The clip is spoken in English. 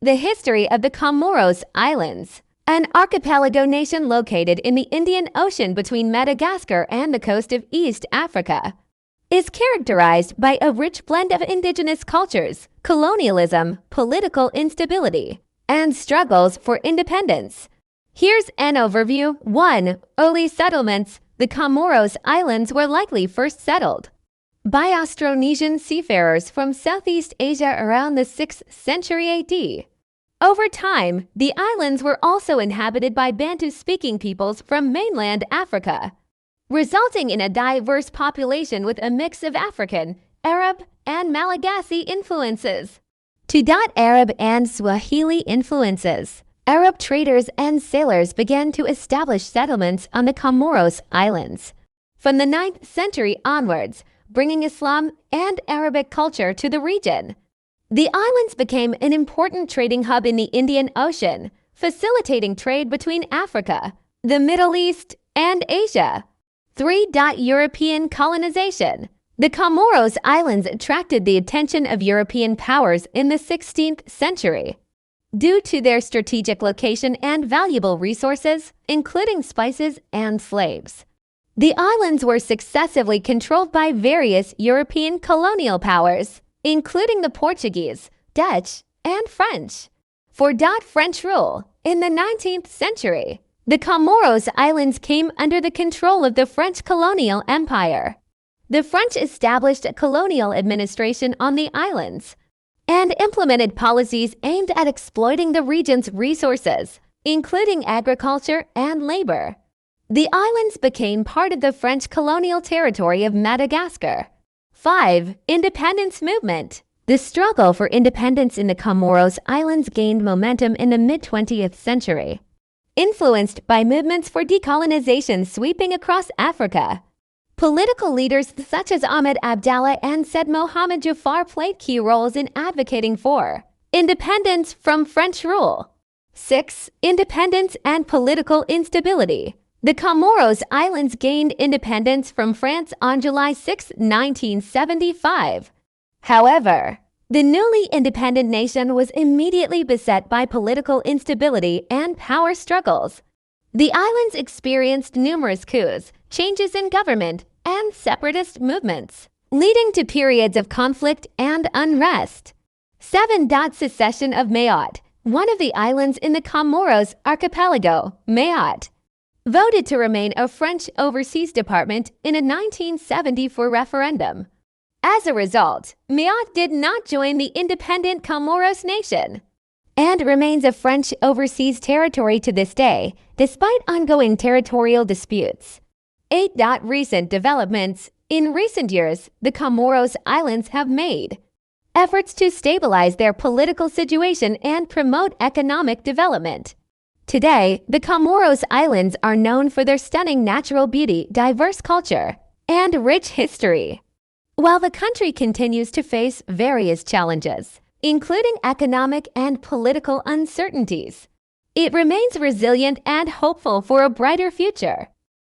The history of the Comoros Islands, an archipelago nation located in the Indian Ocean between Madagascar and the coast of East Africa, is characterized by a rich blend of indigenous cultures, colonialism, political instability, and struggles for independence. Here's an overview. 1. Early settlements. The Comoros Islands were likely first settled by Austronesian seafarers from Southeast Asia around the 6th century AD. Over time, the islands were also inhabited by Bantu-speaking peoples from mainland Africa, resulting in a diverse population with a mix of African, Arab, and Malagasy influences. 2. Arab and Swahili influences. Arab traders and sailors began to establish settlements on the Comoros Islands from the 9th century onwards, bringing Islam and Arabic culture to the region. The islands became an important trading hub in the Indian Ocean, facilitating trade between Africa, the Middle East, and Asia. 3. European colonization. The Comoros Islands attracted the attention of European powers in the 16th century due to their strategic location and valuable resources, including spices and slaves. The islands were successively controlled by various European colonial powers, including the Portuguese, Dutch, and French. 4. French rule. In the 19th century, the Comoros Islands came under the control of the French colonial empire. The French established a colonial administration on the islands and implemented policies aimed at exploiting the region's resources, including agriculture and labor. The islands became part of the French colonial territory of Madagascar. 5. Independence movement. The struggle for independence in the Comoros Islands gained momentum in the mid-20th century, influenced by movements for decolonization sweeping across Africa. Political leaders such as Ahmed Abdallah and Said Mohamed Jafar played key roles in advocating for independence from French rule. 6. Independence and political instability. The Comoros Islands gained independence from France on July 6, 1975. However, the newly independent nation was immediately beset by political instability and power struggles. The islands experienced numerous coups, changes in government, and separatist movements, leading to periods of conflict and unrest. 7. Secession of Mayotte. One of the islands in the Comoros archipelago, Mayotte, voted to remain a French overseas department in a 1974 referendum. As a result, Mayotte did not join the independent Comoros nation and remains a French overseas territory to this day, despite ongoing territorial disputes. 8. Recent developments. In recent years, the Comoros Islands have made efforts to stabilize their political situation and promote economic development. Today, the Comoros Islands are known for their stunning natural beauty, diverse culture, and rich history. While the country continues to face various challenges, including economic and political uncertainties, it remains resilient and hopeful for a brighter future.